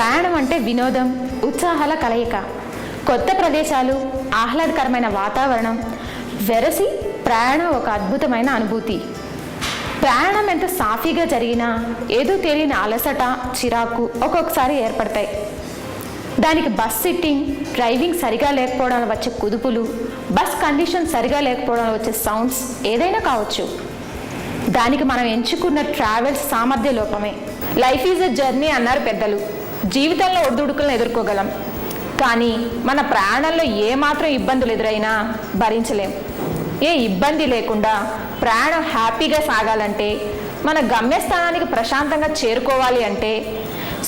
ప్రయాణం అంటే వినోదం, ఉత్సాహాల కలయిక. కొత్త ప్రదేశాలు, ఆహ్లాదకరమైన వాతావరణం వెరసి ప్రయాణం ఒక అద్భుతమైన అనుభూతి. ప్రయాణం ఎంత సాఫీగా జరిగినా ఏదో తెలియని అలసట, చిరాకు ఒక్కొక్కసారి ఏర్పడతాయి. దానికి బస్ సిట్టింగ్, డ్రైవింగ్ సరిగా లేకపోవడం వల్ల వచ్చే కుదుపులు, బస్ కండిషన్ సరిగా లేకపోవడం వల్ల వచ్చే సౌండ్స్ ఏదైనా కావచ్చు. దానికి మనం ఎంచుకున్న ట్రావెల్స్ సామర్థ్య లోపమే. లైఫ్ ఈజ్ ఎ జర్నీ అన్నారు పెద్దలు. జీవితంలో ఒడిదుడుకులను ఎదుర్కోగలం, కానీ మన ప్రయాణంలో ఏమాత్రం ఇబ్బందులు ఎదురైనా భరించలేం. ఏ ఇబ్బంది లేకుండా ప్రయాణం హ్యాపీగా సాగాలంటే, మన గమ్యస్థానానికి ప్రశాంతంగా చేరుకోవాలి అంటే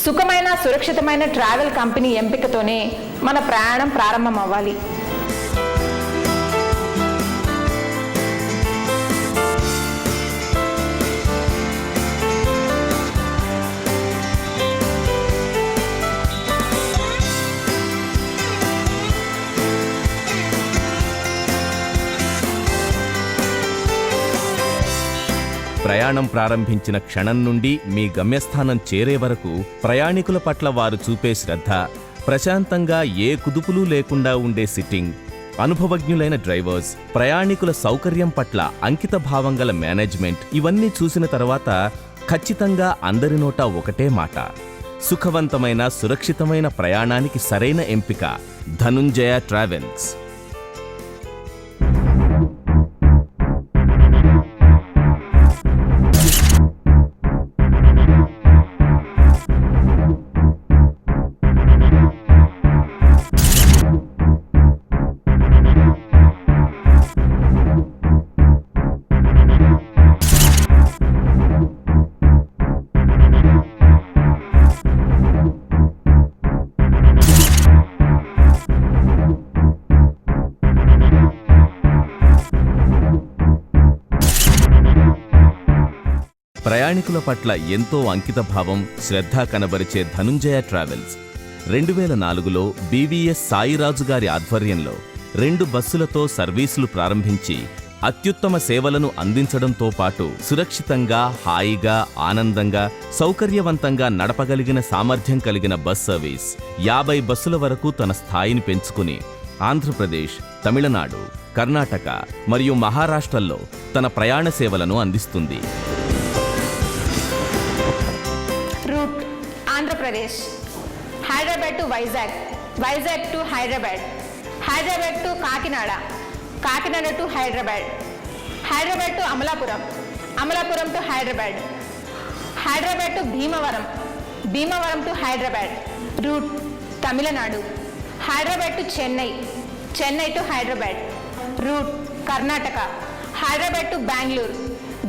సుఖమైన, సురక్షితమైన ట్రావెల్ కంపెనీ ఎంపికతోనే మన ప్రయాణం ప్రారంభం అవ్వాలి. ప్రయాణం ప్రారంభించిన క్షణం నుండి మీ గమ్యస్థానం చేరే వరకు ప్రయాణికుల పట్ల వారు చూపే శ్రద్ధ, ప్రశాంతంగా ఏ కుదుపులు లేకుండా ఉండే సిట్టింగ్, అనుభవజ్ఞులైన డ్రైవర్స్, ప్రయాణికుల సౌకర్యం పట్ల అంకిత భావం గల మేనేజ్మెంట్, ఇవన్నీ చూసిన తర్వాత ఖచ్చితంగా అందరి నోట ఒకటే మాట: సుఖవంతమైన, సురక్షితమైన ప్రయాణానికి సరైన ఎంపిక ధనుంజయ ట్రావెల్స్. ప్రయాణికుల పట్ల ఎంతో అంకితభావం, శ్రద్ధ కనబరిచే ధనుంజయ ట్రావెల్స్ 2004లో BVS సాయిరాజు గారి ఆధ్వర్యంలో 2 బస్సులతో సర్వీసులు ప్రారంభించి అత్యుత్తమ సేవలను అందించడంతో పాటు సురక్షితంగా, హాయిగా, ఆనందంగా, సౌకర్యవంతంగా నడపగలిగిన సామర్థ్యం కలిగిన బస్ సర్వీస్ 50 బస్సుల వరకు తన స్థాయిని పెంచుకుని ఆంధ్రప్రదేశ్, తమిళనాడు, కర్ణాటక మరియు మహారాష్ట్రల్లో తన ప్రయాణ సేవలను అందిస్తుంది. Route: Andhra Pradesh, Hyderabad to Vizag, Vizag to Hyderabad, Hyderabad to Kakinada, Kakinada to Hyderabad, Hyderabad to Amalapuram, Amalapuram to Hyderabad, Hyderabad to Bhimavaram, Bhimavaram to Hyderabad. Route: Tamil Nadu, Hyderabad to Chennai, Chennai to Hyderabad. Route: Karnataka, Hyderabad to Bengaluru,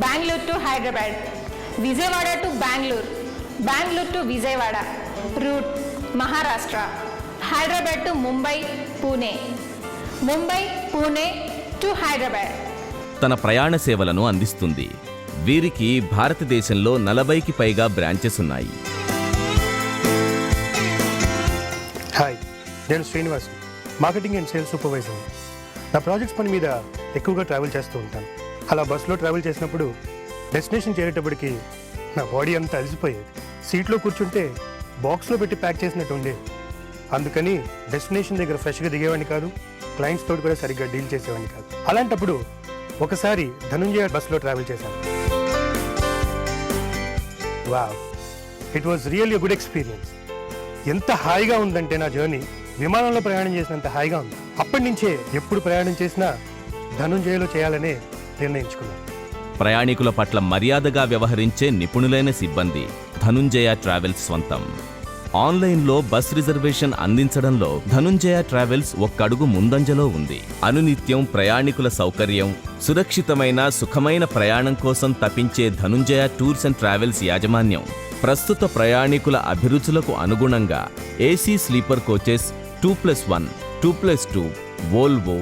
Bengaluru to Hyderabad, Vijayawada to Bengaluru, Bengaluru to Vijayawada. Route: Maharashtra, Hyderabad to Mumbai, Pune, Mumbai, Pune to Hyderabad. తన ప్రయాణ సేవలను అందిస్తుంది. వీరికి భారతదేశంలో 40కి పైగా బ్రాంచెస్ ఉన్నాయి. హాయ్, నేను Srinivas, marketing and sales supervisor. నా ప్రాజెక్ట్స్ పని మీద ఎక్కువగా ట్రావెల్ చేస్తూ ఉంటాను. అలా బస్సులో ట్రావెల్ చేసినప్పుడు డెస్టినేషన్ చేరేటప్పటికి నా బాడీ అంతా అలసిపోయేది. సీట్లో కూర్చుంటే బాక్స్లో పెట్టి ప్యాక్ చేసినట్టు ఉండేది. అందుకని డెస్టినేషన్ దగ్గర ఫ్రెష్గా దిగేవాడిని కాదు, క్లయింట్స్ తోటి కూడా సరిగ్గా డీల్ చేసేవాడిని కాదు. అలాంటప్పుడు ఒకసారి ధనుంజయ బస్సులో ట్రావెల్ చేశాను. Wow, it was really good experience. ఎంత హాయిగా ఉందంటే నా జర్నీ విమానంలో ప్రయాణం చేసినంత హాయిగా ఉంది. అప్పటి నుంచే ఎప్పుడు ప్రయాణం చేసినా ధనుంజయలో చేయాలనే నిర్ణయించుకున్నాను. ప్రయాణికుల పట్ల మర్యాదగా వ్యవహరించే నిపుణులైన సిబ్బంది ధనుంజయ ట్రావెల్స్ స్వంతం. ఆన్లైన్లో బస్ రిజర్వేషన్ అందించడంలో ధనుంజయ ట్రావెల్స్ ఒక్కడుగు ముందంజలో ఉంది. అనునిత్యం ప్రయాణికుల సౌకర్యం, సురక్షితమైన, సుఖమైన ప్రయాణం కోసం తపించే ధనుంజయ టూర్స్ అండ్ ట్రావెల్స్ యాజమాన్యం ప్రస్తుత ప్రయాణికుల అభిరుచులకు అనుగుణంగా AC sleeper coaches 2+1, 2+2, Volvo,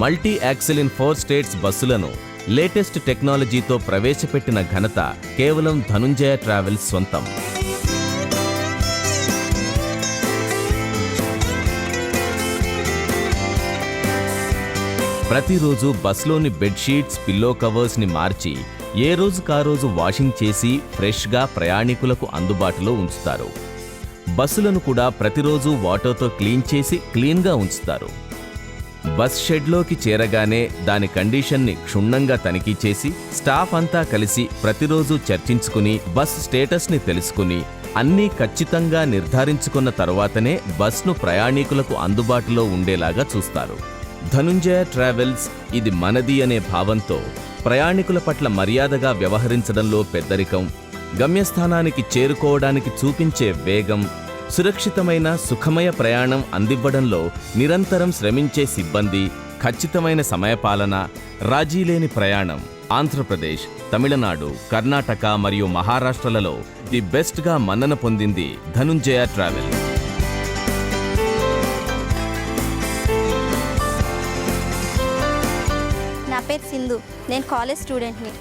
multi axle in 4 states బస్సులను లేటెస్ట్ టెక్నాలజీతో ప్రవేశపెట్టిన ఘనత కేవలం ధనుంజయ ట్రావెల్స్ సొంతం. ప్రతిరోజు బస్లోని బెడ్షీట్స్, పిల్లో కవర్స్ని మార్చి ఏ రోజుకా రోజు వాషింగ్ చేసి ఫ్రెష్గా ప్రయాణికులకు అందుబాటులో ఉంచుతారు. బస్సులను కూడా ప్రతిరోజు వాటర్తో క్లీన్ చేసి క్లీన్గా ఉంచుతారు. బస్ షెడ్లోకి చేరగానే దాని కండిషన్ని క్షుణ్ణంగా తనిఖీ చేసి స్టాఫ్ అంతా కలిసి ప్రతిరోజు చర్చించుకుని బస్ స్టేటస్ని తెలుసుకుని అన్నీ ఖచ్చితంగా నిర్ధారించుకున్న తరువాతనే బస్ను ప్రయాణికులకు అందుబాటులో ఉండేలాగా చూస్తారు. ధనుంజయ ట్రావెల్స్ ఇది మనది అనే భావంతో ప్రయాణికుల పట్ల మర్యాదగా వ్యవహరించడంలో పెద్దరికం, గమ్యస్థానానికి చేరుకోవడానికి చూపించే వేగం, సురక్షితమైన సుఖమయ ప్రయాణం అందివ్వడంలో నిరంతరం శ్రమించే సిబ్బంది, ఖచ్చితమైన సమయపాలన, రాజీలేని ప్రయాణం ఆంధ్రప్రదేశ్, తమిళనాడు, కర్ణాటక మరియు మహారాష్ట్రలలో ది బెస్ట్గా మన్నన పొందింది ధనుంజయ ట్రావెల్. నా పేరు సింధు, నేను కాలేజ్ స్టూడెంట్ని.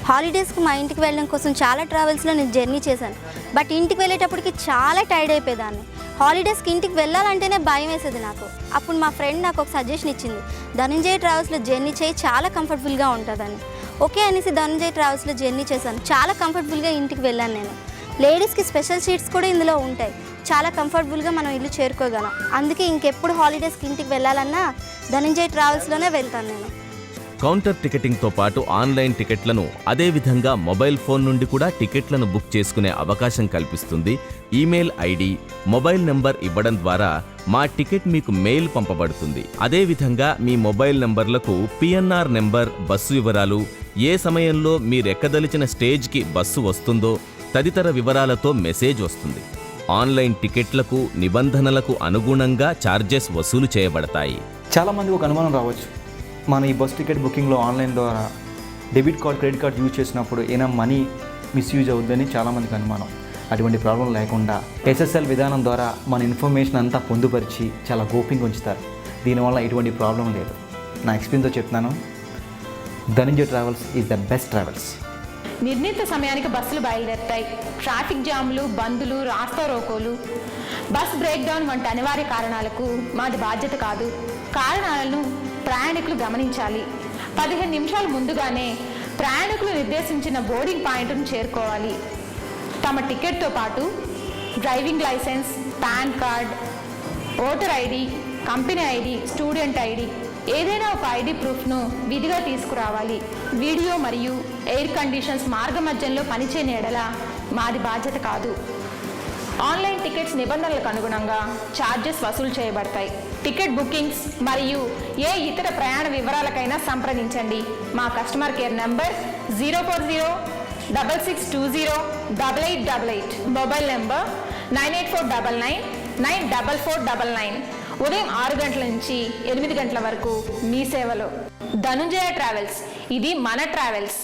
హాలిడేస్కి మా ఇంటికి వెళ్ళడం కోసం చాలా ట్రావెల్స్లో నేను జర్నీ చేశాను. బట్ ఇంటికి వెళ్ళేటప్పటికి చాలా టైర్డ్ అయిపోయేదాన్ని. హాలిడేస్కి ఇంటికి వెళ్ళాలంటేనే భయం వేసేది నాకు. అప్పుడు మా ఫ్రెండ్ నాకు ఒక సజెషన్ ఇచ్చింది, ధనుంజయ ట్రావెల్స్లో జర్నీ చేయి, చాలా కంఫర్టబుల్గా ఉంటుందని. ఓకే అనేసి ధనుంజయ ట్రావెల్స్లో జర్నీ చేశాను. చాలా కంఫర్టబుల్గా ఇంటికి వెళ్ళాను నేను. లేడీస్కి స్పెషల్ సీట్స్ కూడా ఇందులో ఉంటాయి. చాలా కంఫర్టబుల్గా మనం ఇల్లు చేరుకోగలం. అందుకే ఇంకెప్పుడు హాలిడేస్కి ఇంటికి వెళ్ళాలన్నా ధనుంజయ ట్రావెల్స్లోనే వెళ్తాను నేను. కౌంటర్ టికెటింగ్తో పాటు ఆన్లైన్ టికెట్లను, అదేవిధంగా మొబైల్ ఫోన్ నుండి కూడా టికెట్లను బుక్ చేసుకునే అవకాశం కల్పిస్తుంది. ఈమెయిల్ ఐడి, మొబైల్ నంబర్ ఇవ్వడం ద్వారా మా టికెట్ మీకు మెయిల్ పంపబడుతుంది. అదేవిధంగా మీ మొబైల్ నంబర్లకు పిఎన్ఆర్ నెంబర్, బస్సు వివరాలు, ఏ సమయంలో మీరెక్కదలిచిన స్టేజ్కి బస్సు వస్తుందో తదితర వివరాలతో మెసేజ్ వస్తుంది. ఆన్లైన్ టికెట్లకు నిబంధనలకు అనుగుణంగా ఛార్జెస్ వసూలు చేయబడతాయి. చాలామంది ఒక అనుమానం రావచ్చు, మనం ఈ బస్ టికెట్ బుకింగ్లో ఆన్లైన్ ద్వారా debit card, credit card use చేసినప్పుడు ఏమైనా మనీ మిస్యూజ్ అవుద్దని చాలామందికి అనుమానం. అటువంటి ప్రాబ్లం లేకుండా ఎస్ఎస్ఎల్ విధానం ద్వారా మన ఇన్ఫర్మేషన్ అంతా పొందుపరిచి చాలా గోప్యంగా ఉంచుతారు. దీనివల్ల ఎటువంటి ప్రాబ్లం లేదు. నా ఎక్స్పీరియన్స్తో చెప్తున్నాను, Dhanunjaya travels is the best travels. నిర్ణీత సమయానికి బస్సులు బయలుదేరుతాయి. ట్రాఫిక్ జామ్లు, బందులు, రాస్తా రోకోలు, బస్ బ్రేక్ డౌన్ వంటి అనివార్య కారణాలకు మాది బాధ్యత కాదు. కారణాలను ప్రయాణికులు గమనించాలి. 15 నిమిషాల ముందుగానే ప్రయాణికులు నిర్దేశించిన బోర్డింగ్ పాయింట్ను చేరుకోవాలి. తమ టికెట్తో పాటు driving licence, PAN card, voter ID, company ID, student ID, ఏదైనా ఒక ఐడి ప్రూఫ్ను విధిగా తీసుకురావాలి. వీడియో మరియు ఎయిర్ కండిషన్స్ మార్గ మధ్యంలో పనిచేయని ఎడల మాది బాధ్యత కాదు. ఆన్లైన్ టికెట్స్ నిబంధనలకు అనుగుణంగా ఛార్జెస్ వసూలు చేయబడతాయి. టికెట్ బుకింగ్స్ మరియు ఏ ఇతర ప్రయాణ వివరాలకైనా సంప్రదించండి. మా customer care number 040-6620-8888, mobile number 9849994499. ఉదయం 6 గంటల నుంచి 8 గంటల వరకు మీ సేవలో. ధనుంజయ ట్రావెల్స్, ఇది మన ట్రావెల్స్.